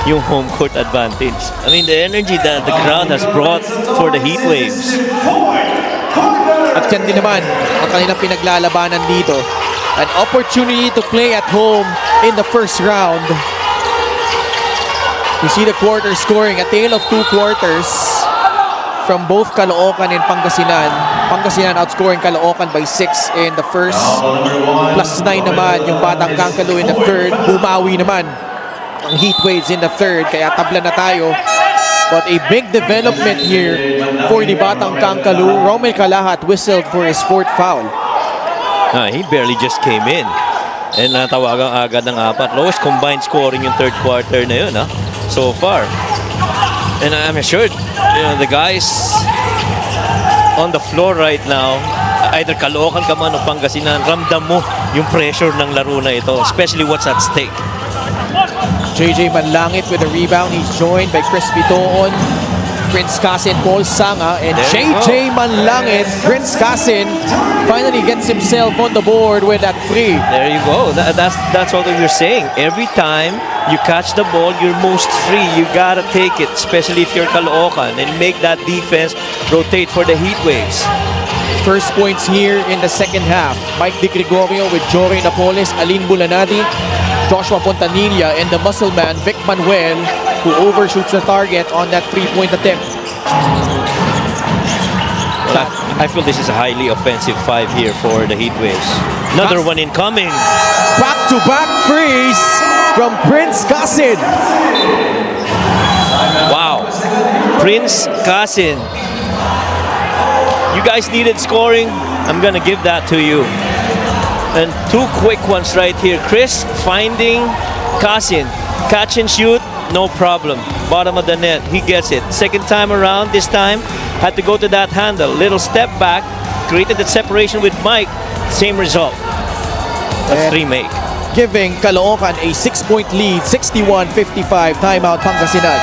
yung home court advantage. I mean, the energy that the crowd has brought for the heat waves. At yan din naman ang kanilang pinaglalabanan dito. An opportunity to play at home in the first round. You see the quarter scoring, a tale of two quarters from both Caloocan and Pangasinan. Pangasinan outscoring Caloocan by 6 in the first. +9 naman yung Batang Kangkalu in the third. Bumawi naman ang heat waves in the third, kaya tabla na tayo. But a big development here for the Batang Kangkalu. Romel Calahat whistled for his 4th foul. He barely just came in. And natawagan agad ng 4. Lowest combined scoring yung third quarter na yun, so far. And I'm assured, the guys on the floor right now, either Caloocan ka man o Pangasinan, ramdam mo yung pressure ng laro na ito, especially what's at stake. JJ Manlangit with a rebound. He's joined by Chris Bitoon, Prince Casin, Paul Sanga, and JJ Manlangit. Prince Casin finally gets himself on the board with that 3. There you go. That's what we're saying. Every time you catch the ball, you're most free. You gotta take it, especially if you're Caloocan, and make that defense rotate for the heat waves. First points here in the second half. Mike Di Gregorio with Jory Napoles, Alin Bulanadi, Joshua Pontanilla, and the muscle man Vic Manuel, who overshoots the target on that 3-point attempt. I feel this is a highly offensive 5 here for the heat waves. Another one incoming. Back-to-back threes from Prince Casin. Wow. Prince Casin. You guys needed scoring. I'm gonna give that to you. And 2 quick ones right here. Chris finding Casin. Catch and shoot, no problem. Bottom of the net, he gets it. Second time around, this time, had to go to that handle. Little step back, created that separation with Mike. Same result. That's 3 make. Giving Caloocan a 6-point lead, 61-55, timeout Pangasinan.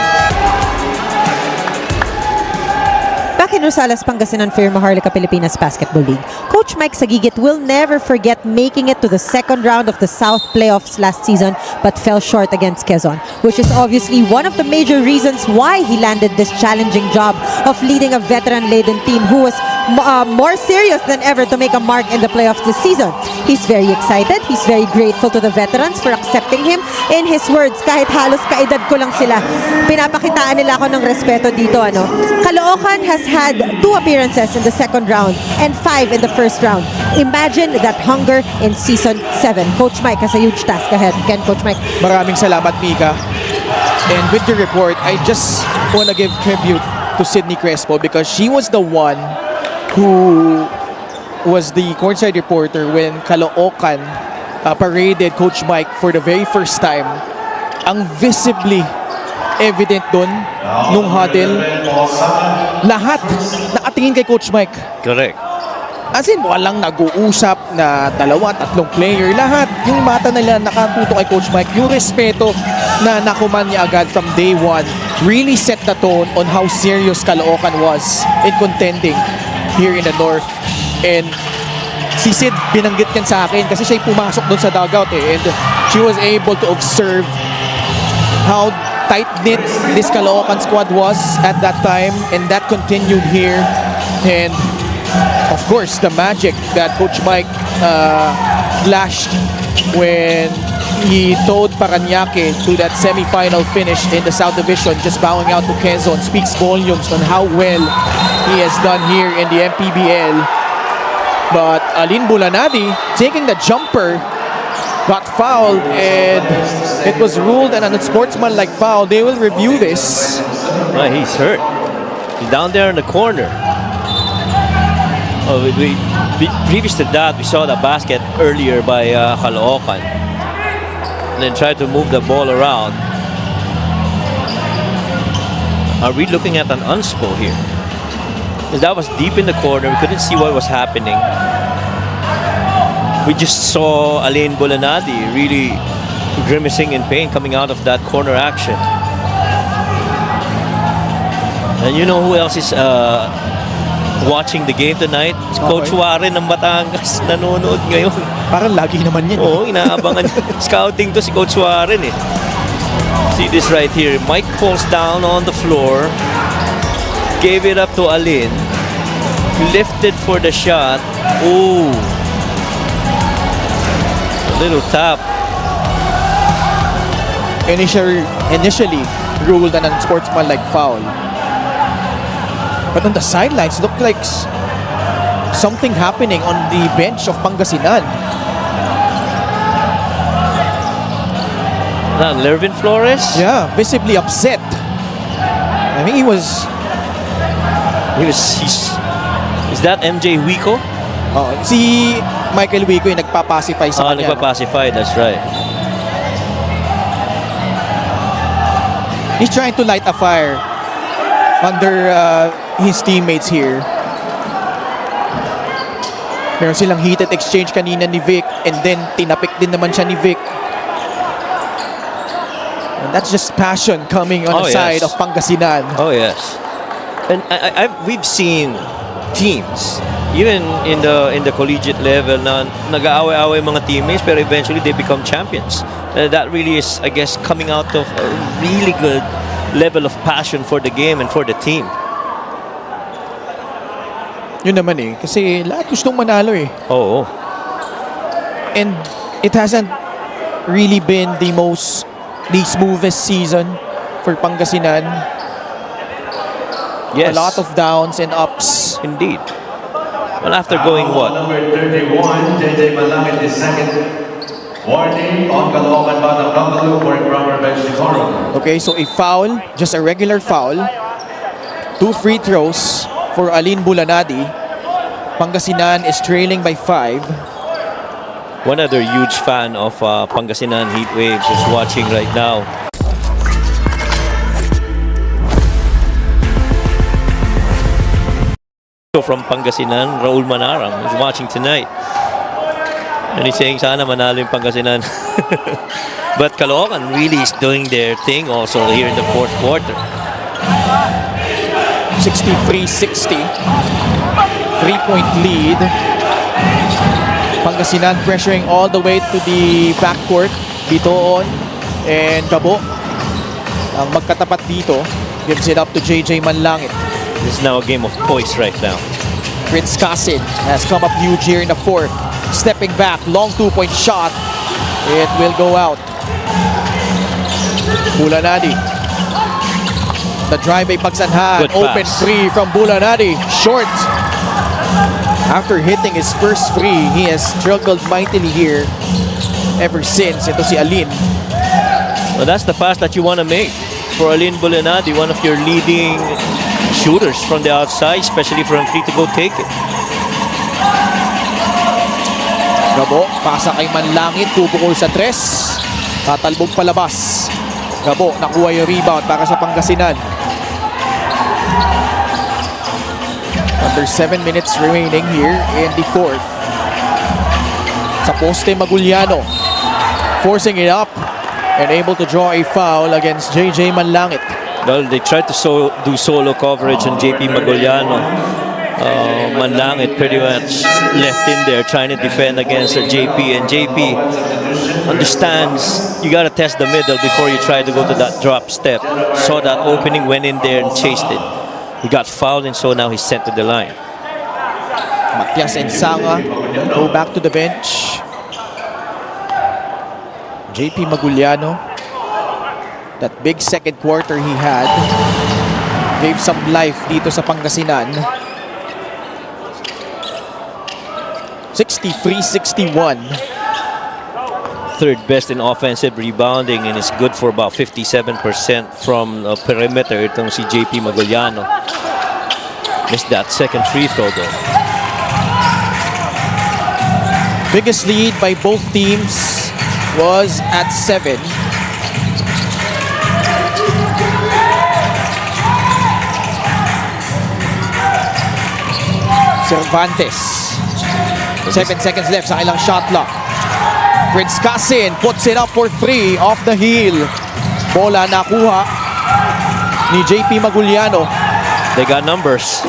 Back in Rosales, Pangasinan, Firma Harlika Pilipinas Basketball League, Coach Mike Sagigit will never forget making it to the second round of the South playoffs last season but fell short against Quezon, which is obviously one of the major reasons why he landed this challenging job of leading a veteran-laden team who was more serious than ever to make a mark in the playoffs this season. He's very excited. He's very grateful to the veterans for accepting him. In his words, kahit halos kaedad ko lang sila, pinapakitaan nila ako ng respeto dito. Caloocan has had 2 appearances in the second round and 5 in the first round. Imagine that hunger in Season 7. Coach Mike has a huge task ahead. Again, Coach Mike. Maraming salamat, Mika. And with your report, I just want to give tribute to Sydney Crespo because she was the one who was the courtside reporter when Caloocan paraded Coach Mike for the very first time. Ang visibly evident doon nung huddle, lahat nakatingin kay Coach Mike. Correct. As in, walang nag-uusap na 2-3 player. Lahat, yung mata nila nakatuto kay Coach Mike. Yung respeto na nakuman niya agad from day 1 really set the tone on how serious Caloocan was in contending here in the North. And si Sid, binanggit yan sa akin kasi siya pumasok doon sa dugout and she was able to observe how tight-knit this Caloocan squad was at that time, and that continued here. And of course, the magic that Coach Mike flashed when he towed Parañaque to that semi-final finish in the South Division, just bowing out to Quezon, speaks volumes on how well he has done here in the Mpbl. But Alin Bulanadi, taking the jumper, got fouled, and it was ruled an unsportsmanlike foul. They will review this. He's hurt. He's down there in the corner. Previous to that, we saw the basket earlier by Caloocan. And then tried to move the ball around. Are we looking at an unspo here? Because that was deep in the corner. We couldn't see what was happening. We just saw Alain Bulanadi really grimacing in pain coming out of that corner action. And you know who else is watching the game tonight? Coach Warren ng Batangas nanonood ngayon. Parang lagi naman yan. Oo, inaabangan. Scouting to si Coach Warren eh. See this right here. Mike falls down on the floor. Gave it up to Alin. Lifted for the shot. Ooh. A little tap. Initially ruled an unsportsmanlike foul. But on the sidelines, looked like something happening on the bench of Pangasinan. Lervin Flores? Yeah, visibly upset. I mean, Is that MJ Wico? si Michael Wico yung nagpapacify sa kanya. Nagpapacify, that's right. He's trying to light a fire under his teammates here. Meron silang heated exchange kanina ni Vic, and then tinapik din naman siya ni Vic. And that's just passion coming on the side of Pangasinan. Oh yes. And we've seen teams, even in the collegiate level, na nag-aaway-aaway mga teammates, pero eventually they become champions. That really is, I guess, coming out of a really good level of passion for the game and for the team. Yun naman kasi lahat gustong manalo Oh. And it hasn't really been the smoothest season for Pangasinan. Yes. A lot of downs and ups. Indeed. Well, after going what? Number 31, JJ Malangit is second. Warning on Caloocan bottom Mpbl for improper bench decorum. Okay, so a foul, just a regular foul. 2 free throws for Alin Bulanadi. Pangasinan is trailing by 5. One other huge fan of Pangasinan Heatwaves is watching right now. From Pangasinan, Raul Manarang is watching tonight. And he's saying, sana manalo yung Pangasinan. But Caloocan really is doing their thing also here in the fourth quarter. 63-60. 3-point lead. Pangasinan pressuring all the way to the backcourt. Bitoon and Gabo. Ang magkatapat dito gives it up to JJ Manlangit. This is now a game of poise right now. Prince Casin has come up huge here in the fourth. Stepping back, long 2-point shot. It will go out. Bulanadi. The drive ay pagsanhan. Good Open pass. free from Bulanadi. Short. After hitting his first free, he has struggled mightily here ever since. Ito si Alin. Well, that's the pass that you want to make for Alin Bulanadi, one of your leading shooters from the outside, especially from free to go take it. Gabo, pasa kay Manlangit, pupukol sa 3. Tatalbog palabas. Gabo, nakuha yung rebound para sa Pangasinan. Under 7 minutes remaining here in the fourth. Sa poste, Maguliano. Forcing it up and able to draw a foul against JJ Manlangit. Well, they tried to do solo coverage on JP Maguliano. Manlangit pretty much left in there trying to defend against JP, and JP understands you got to test the middle before you try to go to that drop step. Saw that opening, went in there and chased it. He got fouled, and so now he's sent to the line. Matias and Sanga go back to the bench. JP Maguliano, that big second quarter he had, gave some life dito sa Pangasinan. 63-61. Third best in offensive rebounding, and is good for about 57% from perimeter. Itong si JP Maguliano. Missed that second free throw though. Biggest lead by both teams was at 7. Cervantes. 7 seconds left sa kailang shot clock. Prince Casin puts it up for 3 off the heel. Bola nakuha ni JP Maguliano. They got numbers.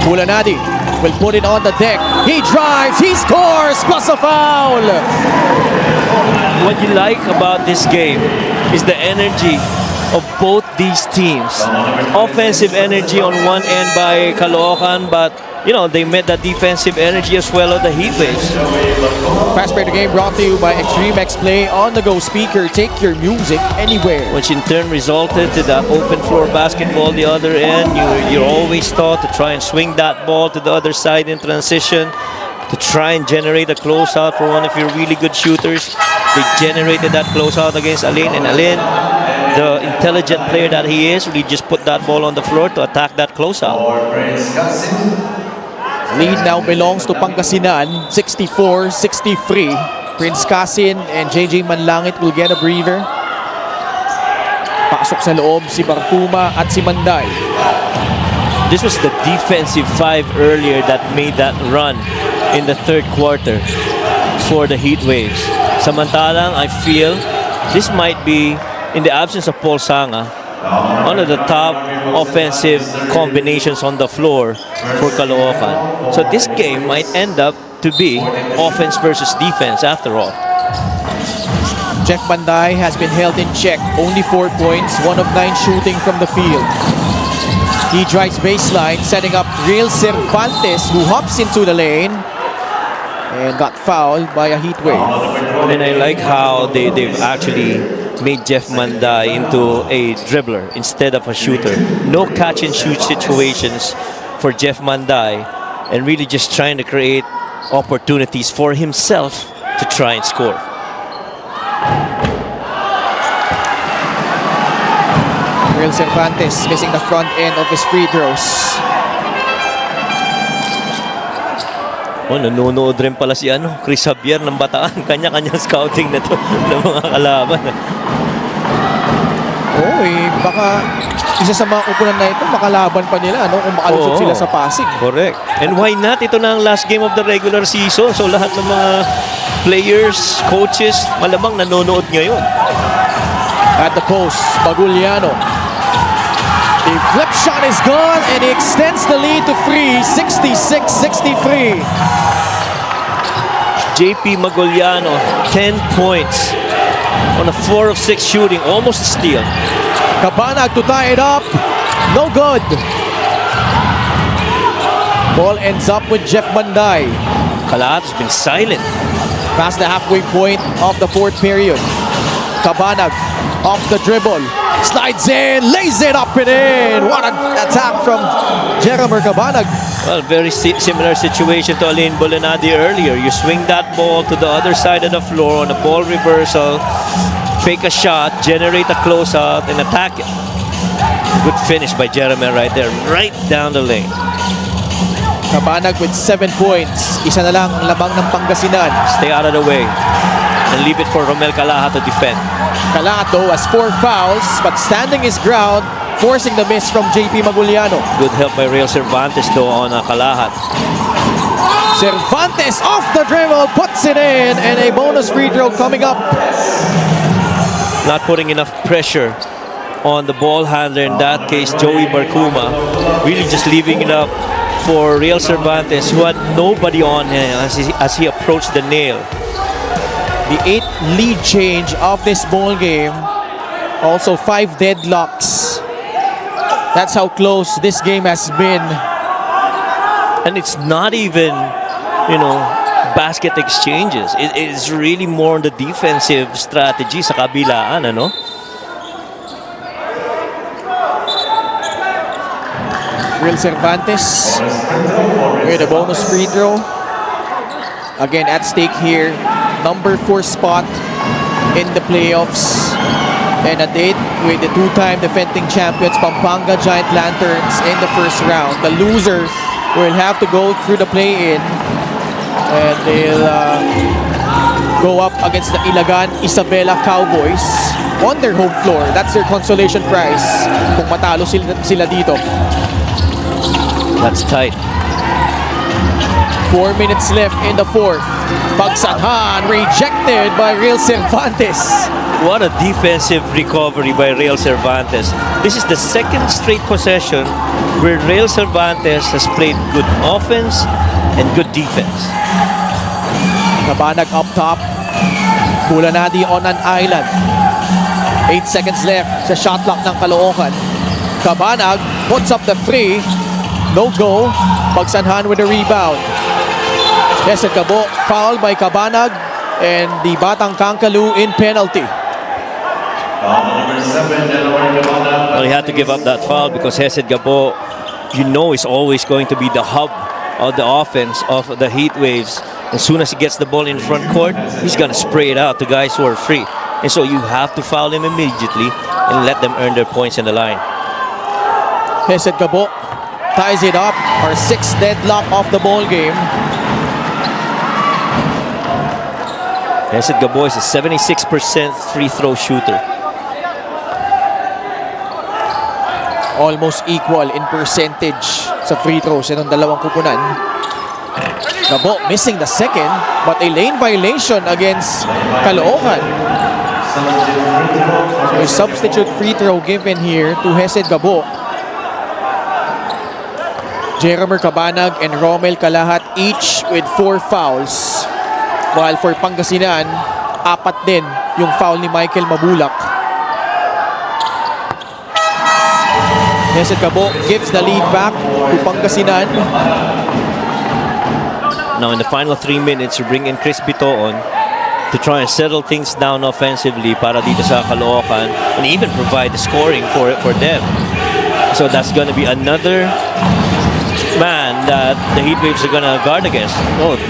Bulanadi will put it on the deck. He drives, he scores, plus a foul. what you like about this game is the energy of both these teams. Offensive energy on one end by Caloocan, but you know, they met the defensive energy as well of the Heat Waves. Fast break the game brought to you by Extreme X Play on the go speaker. Take your music anywhere. Which in turn resulted to that open floor basketball the other end. You're always taught to try and swing that ball to the other side in transition, to try and generate a closeout for one of your really good shooters. They generated that closeout against Alain, and Alain, the intelligent player that he is, really just put that ball on the floor to attack that closeout. Lead now belongs to Pangasinan, 64-63. Prince Casin and JJ Manlangit will get a breather. Pasok sa loob si Barkuma at si Manday. This was the defensive five earlier that made that run in the third quarter for the Heat Waves. Samantalang, I feel this might be, in the absence of Paul Sanga, one of the top offensive combinations on the floor for Caloocan. So this game might end up to be offense versus defense after all. Jeff Manday has been held in check. Only 4 points, 1 of 9 shooting from the field. He drives baseline, setting up Real Cervantes, who hops into the lane and got fouled by a Heat Wave. And I like how they've actually made Jeff Manday into a dribbler instead of a shooter. No catch and shoot situations for Jeff Manday, and really just trying to create opportunities for himself to try and score. Real Cervantes missing the front end of his free throws. Oh, nanonood rin pala si Chris Javier ng Bataan. Kanya-kanyang scouting na to ng mga kalaban. Baka isa sa mga upunan na ito, makalaban pa nila kung makalusot sila sa Pasig. Correct. And why not? Ito na ang last game of the regular season. So lahat ng mga players, coaches, malamang nanonood ngayon. At the post, Baguliano. The flip shot is gone and he extends the lead to 3, 66-63. JP Maguliano, 10 points on a 4 of 6 shooting, almost a steal. Cabanag to tie it up. No good. Ball ends up with Jeff Manday. Kalahat has been silent. Past the halfway point of the fourth period. Cabanag off the dribble. Slides in, lays it up and in. What an attack from Jeremy Cabanag. Well, very similar situation to Alain Bolinadi earlier. You swing that ball to the other side of the floor on a ball reversal, fake a shot, generate a closeout, and attack it. Good finish by Jeremy right there, right down the lane. Cabanag with 7 points. Isa na lang ang labang ng Pangasinan. Stay out of the way and leave it for Romel Calaha to defend. Calaha has 4 fouls, but standing his ground, forcing the miss from JP Maguliano. Good help by Real Cervantes though on Calahat. Cervantes off the dribble, puts it in, and a bonus free throw coming up. Not putting enough pressure on the ball handler, in that case Joey Barkuma, really just leaving it up for Real Cervantes, who had nobody on him as he approached the nail. The 8th lead change of this ball game. Also 5 deadlocks. That's how close this game has been. And it's not even, basket exchanges. It is really more on the defensive strategy sa kabilaan, Real Cervantes with a bonus free throw. Again, at stake here, number 4 spot in the playoffs. And a date with the 2-time defending champions Pampanga Giant Lanterns in the first round. The loser will have to go through the play-in, and they'll go up against the Ilagan Isabela Cowboys on their home floor. That's their consolation prize kung matalo sila dito. That's tight. 4 minutes left in the fourth. Pagsanhan rejected by Real Cervantes. What a defensive recovery by Real Cervantes. This is the second straight possession where Real Cervantes has played good offense and good defense. Cabanag up top. Bulanadi on an island. 8 seconds left sa shot clock ng Caloocan. Cabanag puts up the free. No go. Pagsanhan with a rebound. Hesed Gabo, foul by Cabanag, and the Batang Kangkalu in penalty. Number 7, Delaware Cabana. Well, he had to give up that foul because Hesed Gabo, you know, is always going to be the hub of the offense of the Heat Waves. As soon as he gets the ball in front court, he's going to spray it out to guys who are free. And so you have to foul him immediately and let them earn their points in the line. Hesed Gabo ties it up. Our 6th deadlock of the ball game. Hesed Gabo is a 76% free throw shooter. Almost equal in percentage sa free throws ng dalawang kupunan. Gabo missing the second, but a lane violation against Caloocan. So a substitute free throw given here to Hesed Gabo. Jeromer Cabanag and Romel Calahat each with 4 fouls. While for Pangasinan, 4 din yung foul ni Michael Mabulak. Hesed Gabo gives the lead back to Pangasinan. Now in the final 3 minutes, you bring in Chris Bitoon to try and settle things down offensively para dito sa Caloocan and even provide the scoring for them. So that's going to be another man that the Heat Waves are gonna guard against.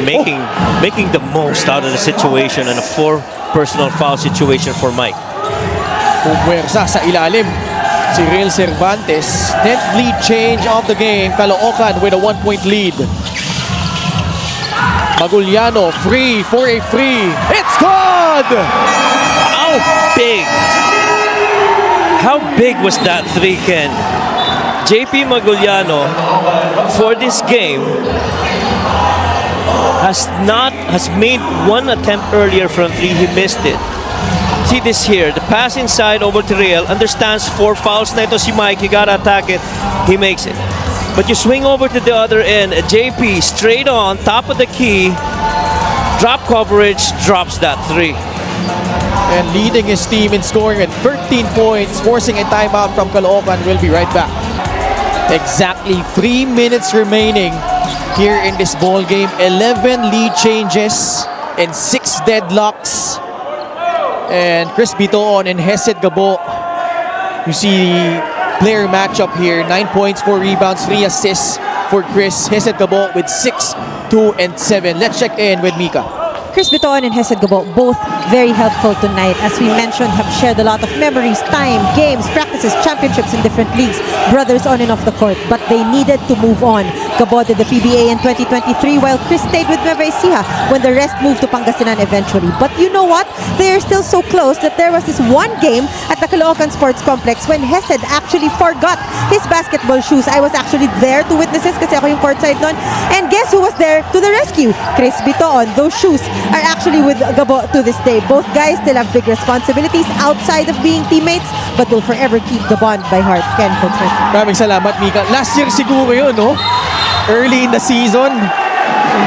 Making the most out of the situation and a 4 personal foul situation for Mike. Puwersa sa ilalim si Real Cervantes. 10th lead change of the game. Caloocan with a 1-point lead. Maguliano free for a free. It's good! How big? How big was that 3, Ken? JP Maguliano for this game has made 1 attempt earlier from 3. He missed it. See this here, the pass inside over to Real, understands 4 fouls na ito si Mike, you gotta attack it, he makes it. But you swing over to the other end, JP straight on, top of the key, drop coverage, drops that 3. And leading his team in scoring at 13 points, forcing a timeout from Caloocan. We'll be right back. Exactly 3 minutes remaining here in this ball game. 11 lead changes and 6 deadlocks. And Chris Bitoon and Hesed Gabo. You see the player matchup here. 9 points, 4 rebounds, 3 assists for Chris. Hesed Gabo with 6, 2, and 7. Let's check in with Mika. Chris Bitoon and Hesed Gabo, both very helpful tonight. As we mentioned, have shared a lot of memories, time, games, practices, championships in different leagues. Brothers on and off the court, but they needed to move on. Gabo did the PBA in 2023, while Chris stayed with Nueva Ecija when the rest moved to Pangasinan eventually. But you know what? They are still so close that there was this one game at the Caloocan Sports Complex when Hesed actually forgot his basketball shoes. I was actually there to witness this kasi ako yung courtside nun. And guess who was there to the rescue? Chris Bitoon. Those shoes are actually with Gabo to this day. Both guys still have big responsibilities outside of being teammates, but will forever keep the bond by heart. Ken, Coach Mike. Maraming salamat, Mika. Last year siguro yun, no? Early in the season.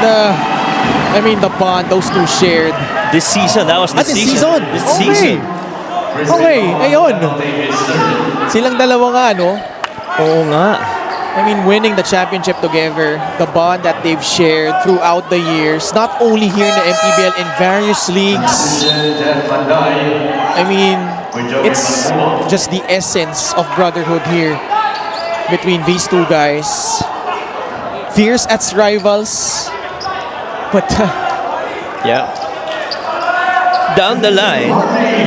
The bond those two shared. This season, that was the season. This season. Okay, ayun. Silang dalawa nga, no? Oo nga. Winning the championship together, the bond that they've shared throughout the years, not only here in the Mpbl, in various leagues. It's just the essence of brotherhood here between these two guys. Fierce as rivals, but yeah. Down the line,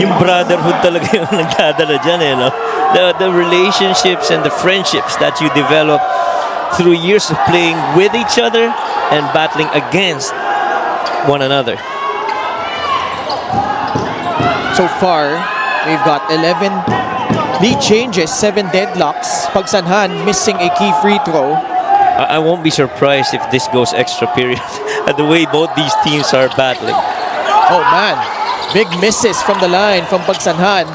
yung brotherhood talaga yung nagdadala dyan, eh, no? The relationships and the friendships that you develop through years of playing with each other and battling against one another. So far, we've got 11 lead changes, 7 deadlocks. Pagsanhan missing a key free throw. I won't be surprised if this goes extra period at the way both these teams are battling. Oh man, big misses from the line from Pagsanhan.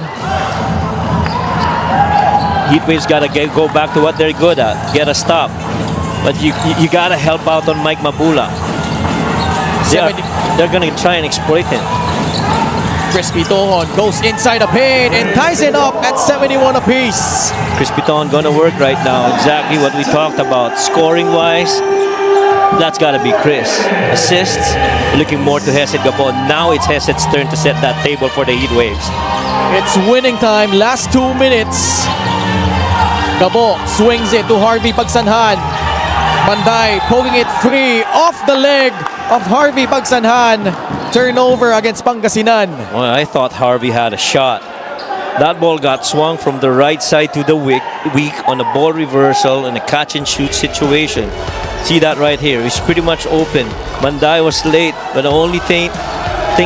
Heatwaves gotta go back to what they're good at, get a stop. But you gotta help out on Mike Mabula. They're gonna try and exploit him. Crispiton goes inside the paint and ties it up at 71 apiece. Crispiton gonna work right now. Exactly what we talked about. Scoring-wise, that's gotta be Chris. Assists, looking more to Hesed Gabon. Now it's Hesed's turn to set that table for the Heat Waves. It's winning time, last 2 minutes. Gabo swings it to Harvey Pagsanhan. Manday poking it free off the leg of Harvey Pagsanhan. Turnover against Pangasinan. Well, I thought Harvey had a shot. That ball got swung from the right side to the weak on a ball reversal in a catch and shoot situation. See that right here. He's pretty much open. Manday was late, but the only thing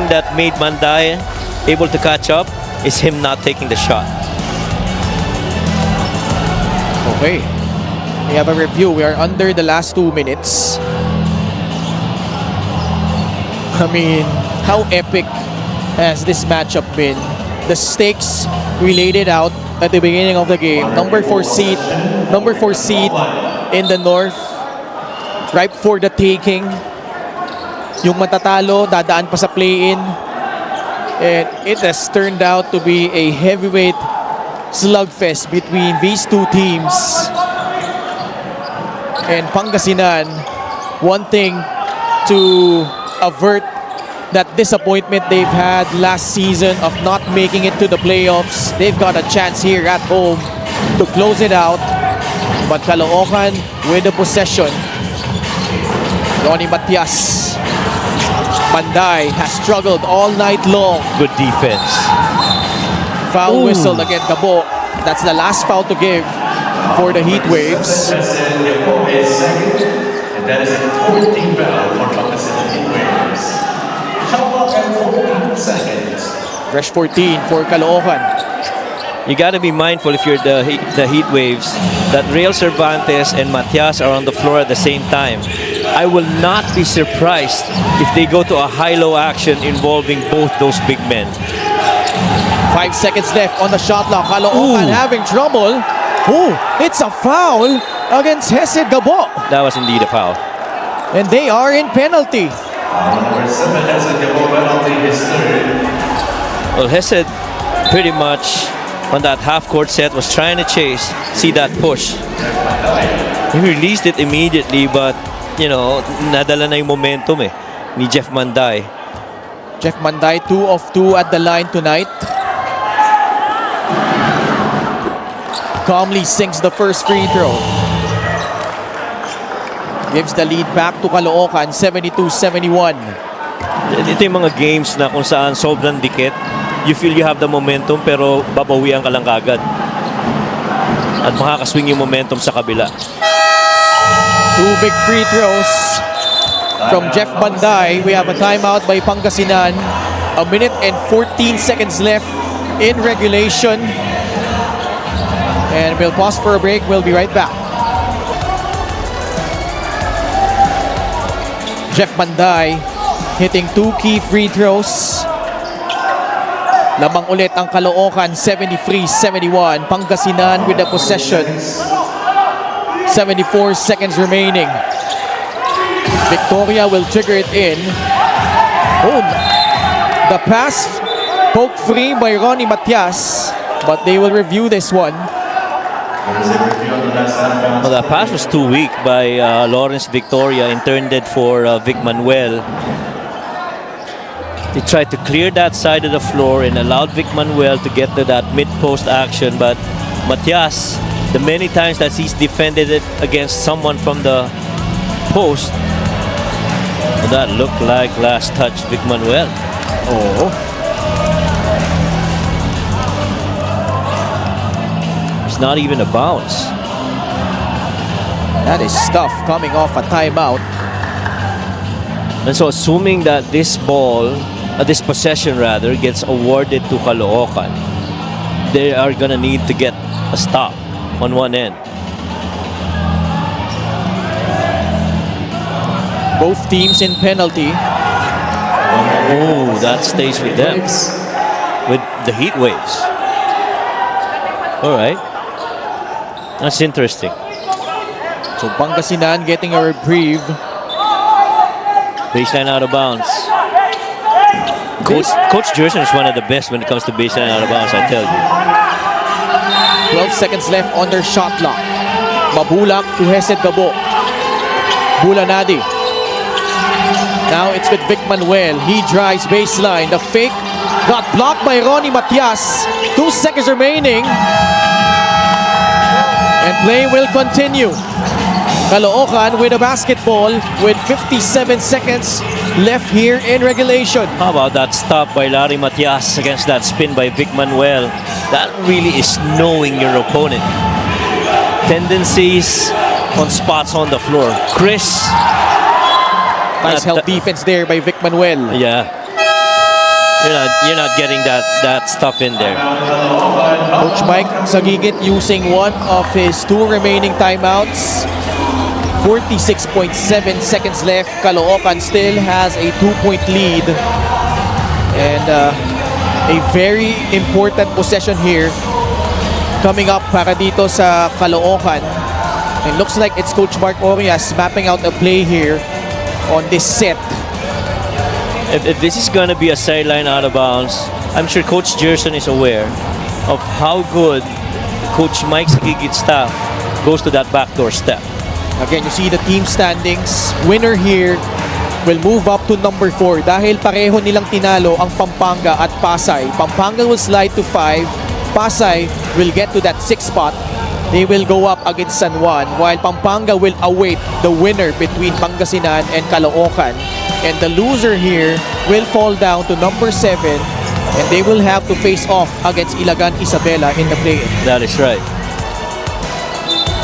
that made Manday able to catch up is him not taking the shot. Okay. We have a review. We are under the last 2 minutes. I mean, how epic has this matchup been? The stakes we laid it out at the beginning of the game. Number 4 seed in the North, ripe for the taking. Yung matatalo, dadaan pa sa play-in. And it has turned out to be a heavyweight slugfest between these two teams. And Pangasinan wanting to avert that disappointment they've had last season of not making it to the playoffs. They've got a chance here at home to close it out. But Caloocan with the possession. Ronnie Matias. Manday has struggled all night long. Good defense. Foul whistle against Gabo. That's the last foul to give for the Heat Waves. Is second, and that is a 14 foul for Pangasinan Heat Waves. Shot clock at 14 seconds. Fresh 14 for Caloocan. You got to be mindful if you're the Heat Waves that Real Cervantes and Matias are on the floor at the same time. I will not be surprised if they go to a high-low action involving both those big men. 5 seconds left on the shot clock. Caloocan having trouble. Oh, it's a foul against Hesed Gabo. That was indeed a foul. And they are in penalty. Number 7 has a double penalty, his third. Well, Hesed pretty much on that half-court set was trying to chase, see that push. He released it immediately, but you know, nadala na yung momentum ni Jeff Manday. Jeff Manday 2 of 2 at the line tonight. Calmly sinks the first free throw. Gives the lead back to Caloocan, 72-71. Ito yung mga games na kung saan sobrang dikit. You feel you have the momentum pero babawian ka lang kagad. At makakaswing yung momentum sa kabila. 2 big free throws from Jeff Manday. We have a timeout by Pangasinan. 1 minute and 14 seconds left in regulation. And we'll pause for a break. We'll be right back. Jeff Manday hitting 2 key free throws. Lamang ulit ang Caloocan, 73-71. Pangasinan with the possession. 74 seconds remaining. Victoria will trigger it in. Oh, the pass poked free by Ronnie Matias, but they will review this one. Well, that pass was too weak by Lawrence Victoria, intended for Vic Manuel. They tried to clear that side of the floor and allowed Vic Manuel to get to that mid-post action, but Matias, the many times that he's defended it against someone from the post, well, that looked like last touch Vic Manuel. Oh. It's not even a bounce. That is stuff coming off a timeout. And so assuming that this ball, this possession rather, gets awarded to Caloocan, they are gonna need to get a stop on one end. Both teams in penalty. Oh, that stays with them. With the Heat Waves. All right. That's interesting. So Pangasinan getting a reprieve. Baseline out of bounds. Coach Jerson is one of the best when it comes to baseline out of bounds, I tell you. 12 seconds left on their shot clock. Mabulak to Hesed Gabo. Bulanadi. Now it's with Vic Manuel. He drives baseline. The fake got blocked by Ronnie Matias. 2 seconds remaining. And play will continue. Caloocan with a basketball with 57 seconds left here in regulation. How about that stop by Larry Matias against that spin by Vic Manuel? That really is knowing your opponent. Tendencies on spots on the floor. Chris. Nice help defense there by Vic Manuel. Yeah. You're not getting that stuff in there. Coach Mike Sagigit using one of his 2 remaining timeouts. 46.7 seconds left. Caloocan still has a 2-point lead. And a very important possession here coming up para dito sa Caloocan. It looks like it's Coach Mark Orias mapping out a play here on this set. If this is going to be a sideline out of bounds, I'm sure Coach Jerson is aware of how good Coach Mike Sagigit's staff goes to that backdoor step. Again, you see the team standings. Winner here will move up to number 4 dahil pareho nilang tinalo ang Pampanga at Pasay. Pampanga will slide to 5. Pasay will get to that 6th spot. They will go up against San Juan while Pampanga will await the winner between Pangasinan and Caloocan. And the loser here will fall down to number 7 and they will have to face off against Ilagan Isabela in the play-in. That is right.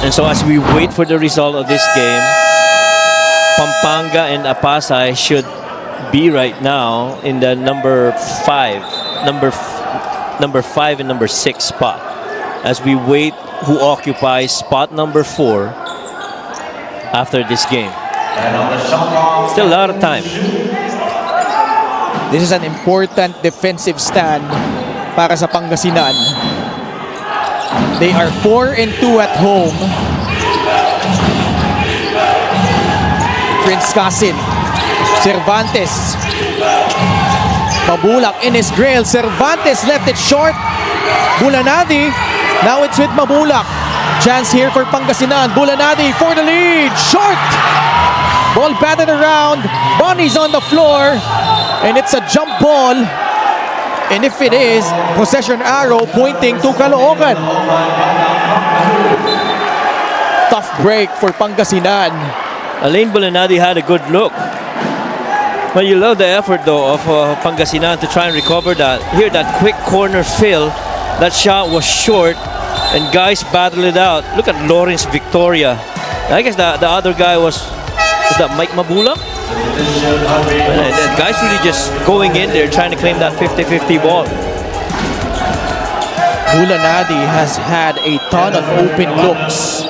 And so as we wait for the result of this game, Pampanga and Pasay should be right now in the number 5 and number 6 spot. As we wait who occupies spot number 4 after this game. Still a lot of time. This is an important defensive stand para sa Pangasinan. They are 4-2 at home. Prince Casin. Cervantes. Mabulak in his grill. Cervantes left it short. Bulanadi. Now it's with Mabulak. Chance here for Pangasinan. Bulanadi for the lead. Short. Ball batted around. Bonnie's on the floor. And it's a jump ball. And if it is, possession arrow pointing to Caloocan. Tough break for Pangasinan. Alain Bulanadi had a good look. But you love the effort though of Pangasinan to try and recover that. Here, that quick corner fill. That shot was short and guys battled it out. Look at Lawrence Victoria. I guess the other guy was that Mike Mabulak? The guys really just going in there trying to claim that 50-50 ball. Bulanadi has had a ton of open looks.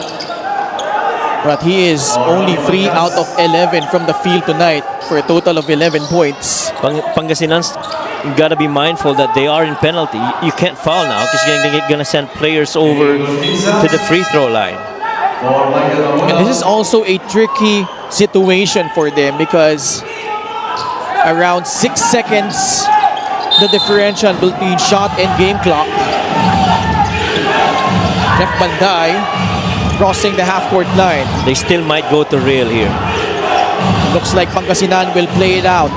But he is only 3 out of 11 from the field tonight for a total of 11 points. Pangasinan's got to be mindful that they are in penalty. You can't foul now because you're going to send players over to the free throw line. And this is also a tricky situation for them because around 6 seconds the differential between shot and game clock. Jeff Banday crossing the half-court line. They still might go to rail here. Looks like Pangasinan will play it out.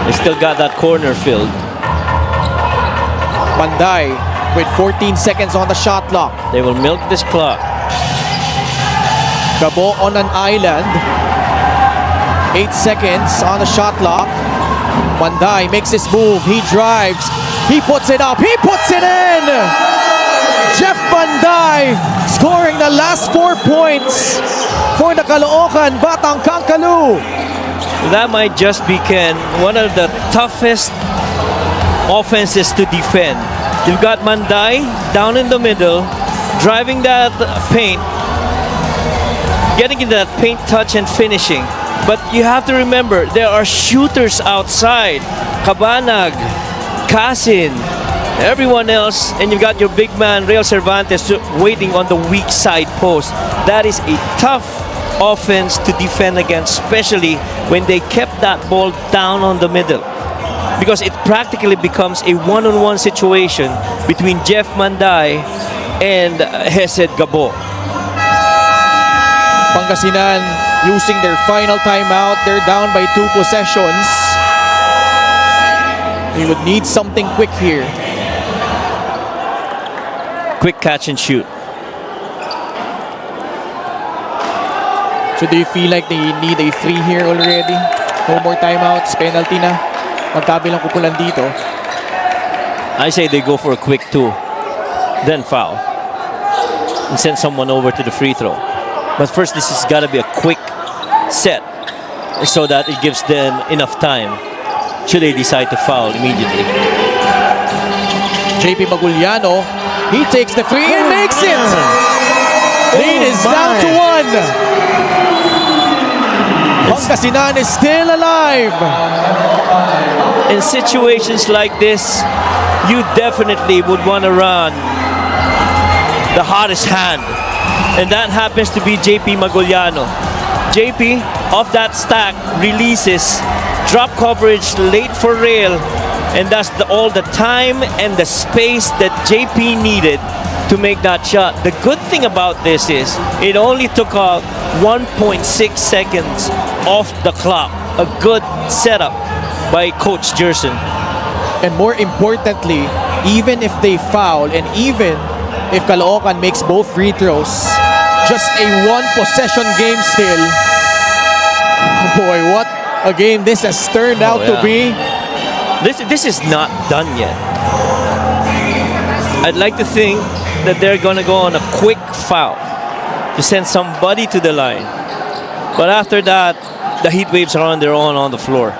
They still got that corner filled. Banday with 14 seconds on the shot clock. They will milk this clock. Gabo on an island. 8 seconds on the shot clock. Banday makes his move. He drives. He puts it up. He puts it in! Jeff Banday scoring the last 4 points for the Caloocan Batang Kangkalu. That might just be, Ken, one of the toughest offenses to defend. You've got Banday down in the middle, driving that paint, getting into that paint touch and finishing. But you have to remember, there are shooters outside. Cabanag, Casin, everyone else, and you've got your big man, Real Cervantes, waiting on the weak side post. That is a tough offense to defend against, especially when they kept that ball down on the middle. because it practically becomes a one-on-one situation between Jeff Manday and Hesed Gabo. Pangasinan using their final timeout. They're down by 2 possessions. They would need something quick here. Quick catch and shoot. So do you feel like they need a free here already? No more timeouts, penalty na. Magkabilang kupulan dito. I say they go for a quick 2, then foul, and send someone over to the free throw. But first, this has got to be a quick set so that it gives them enough time should they decide to foul immediately. JP Maguliano, he takes the free and makes it! Lead is down to 1. Pangasinan is still alive. In situations like this, you definitely would want to run the hottest hand. And that happens to be JP Maguliano. JP, off that stack, releases, drop coverage late for rail, and that's all the time and the space that JP needed to make that shot. The good thing about this is it only took out 1.6 seconds off the clock. A good setup by Coach Jerson. And more importantly, even if they foul and even if Caloocan makes both free throws, just a 1-possession game still. Boy, what a game this has turned out to be. This is not done yet. I'd like to think that they're going to go on a quick foul to send somebody to the line. But after that, the Heat Waves are on their own on the floor.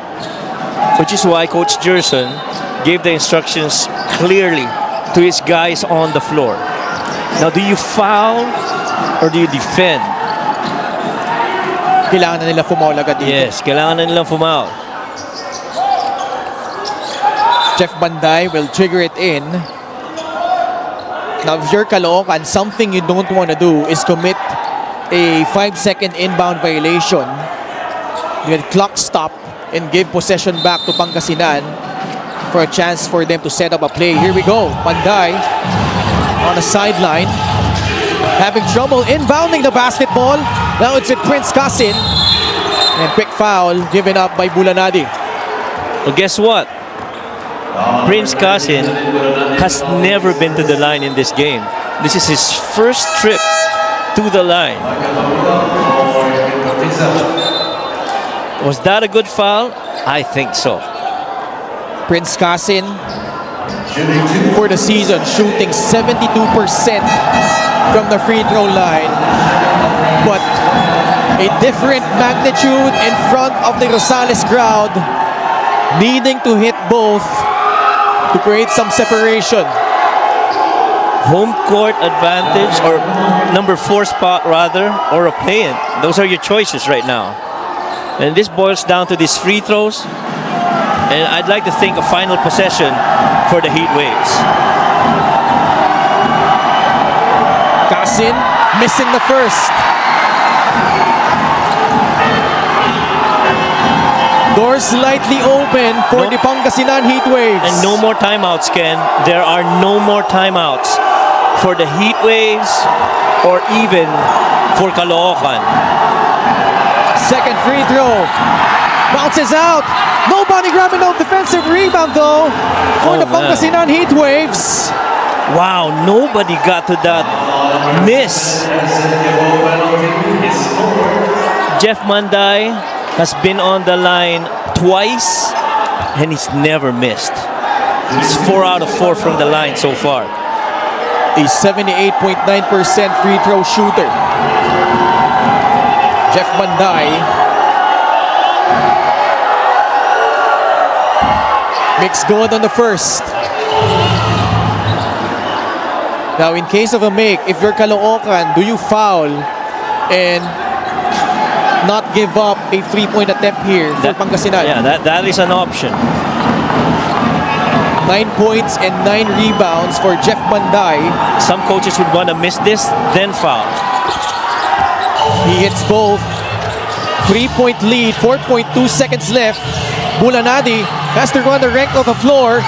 Which is why Coach Jerson gave the instructions clearly to his guys on the floor. Now, do you foul or do you defend? Kailangan na nila fumaul agad dito. Yes, kailangan na nilang fumaul. Jeff Banday will trigger it in. Now, if you're Caloocan, something you don't want to do is commit a 5-second inbound violation. You get clock stop and give possession back to Pangasinan for a chance for them to set up a play. Here we go. Banday on the sideline, having trouble inbounding the basketball. Now it's with Prince Casin. And quick foul given up by Bulanadi. Well, guess what? Prince Casin has never been to the line in this game. This is his first trip to the line. Was that a good foul? I think so. Prince Casin for the season shooting 72% from the free throw line, but a different magnitude in front of the Rosales crowd, needing to hit both to create some separation. Home court advantage, or number 4 spot rather, or a play-in. Those are your choices right now. And this boils down to these free throws. And I'd like to think a final possession for the Heat Waves. Casin missing the first. Doors slightly open for the Pangasinan Heat Waves. And no more timeouts, Ken. There are no more timeouts for the Heat Waves or even for Caloocan. Second free throw. Bounces out. Nobody grabbing no defensive rebound though for the Pangasinan Heat Waves. Wow, nobody got to that miss. Jeff Manday has been on the line twice and he's never missed. He's 4 out of 4 from the line so far. A 78.9% free throw shooter. Jeff Manday makes good on the first. Now, in case of a make, if you're Caloocan, do you foul and not give up a 3-point attempt here for Pangasinan? Yeah, that is an option. 9 points and 9 rebounds for Jeff Manday. Some coaches would want to miss this, then foul. He hits both. 3-point lead, 4.2 seconds left. Bulanadi has to run the rank of the floor.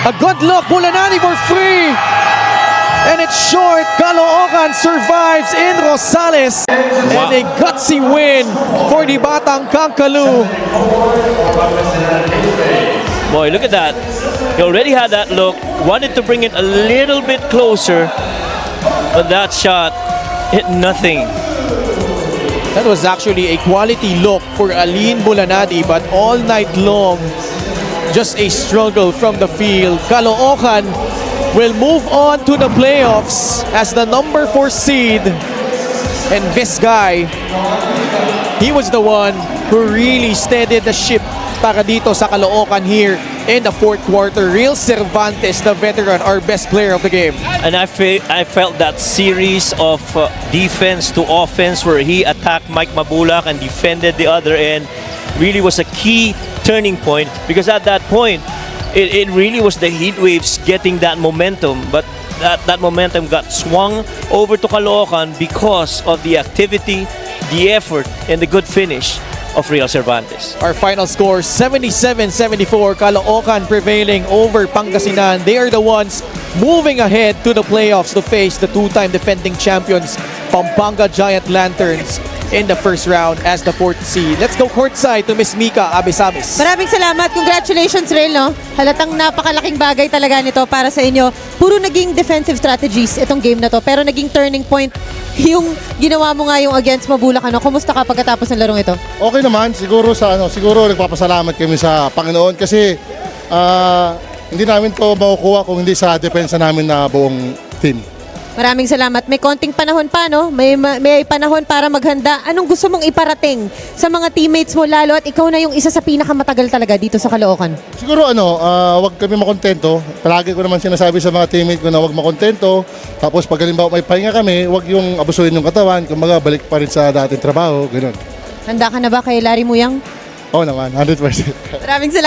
A good look, Bulanani for free. And it's short. Caloocan survives in Rosales. And a gutsy win for the Batang Kangkalu. Boy, look at that. He already had that look. Wanted to bring it a little bit closer. But that shot hit nothing. That was actually a quality look for Aline Bulanadi, but all night long, just a struggle from the field. Caloocan will move on to the playoffs as the number 4 seed. And this guy, he was the one who really steadied the ship para dito sa Caloocan here in the fourth quarter. Real Cervantes, the veteran, our best player of the game. And I felt that series of defense to offense where he attacked Mike Mabulak and defended the other end really was a key turning point, because at that point, it really was the Heat Waves getting that momentum, but that momentum got swung over to Caloocan because of the activity, the effort, and the good finish of Real Cervantes. Our final score, 77-74. Caloocan prevailing over Pangasinan. They are the ones moving ahead to the playoffs to face the two-time defending champions, Pampanga Giant Lanterns, in the first round as the 4th seed. Let's go courtside to Miss Mika Abisabis. Maraming salamat. Congratulations, Rail, no? Halatang napakalaking bagay talaga nito para sa inyo. Puro naging defensive strategies itong game na to, pero naging turning point yung ginawa mo nga yung against Mabulak. Ano? Kumusta ka pagkatapos ng larong ito? Okay naman, siguro siguro nagpapasalamat kami sa Panginoon kasi hindi namin to makukuha kung hindi sa depensa namin na buong team. Maraming salamat. May konting panahon pa, no? May panahon para maghanda. Anong gusto mong iparating sa mga teammates mo, lalo at ikaw na yung isa sa pinakamatagal talaga dito sa Caloocan? Siguro wag kami makontento. Palagi ko naman sinasabi sa mga teammates ko na wag makontento. Tapos pag halimbawa may pahinga kami, wag yung abusuhin yung katawan. Kumbaga balik pa rin sa dating trabaho, ganoon. Handa ka na ba kay Larry Muyang? Oo naman, 100%. Maraming salamat.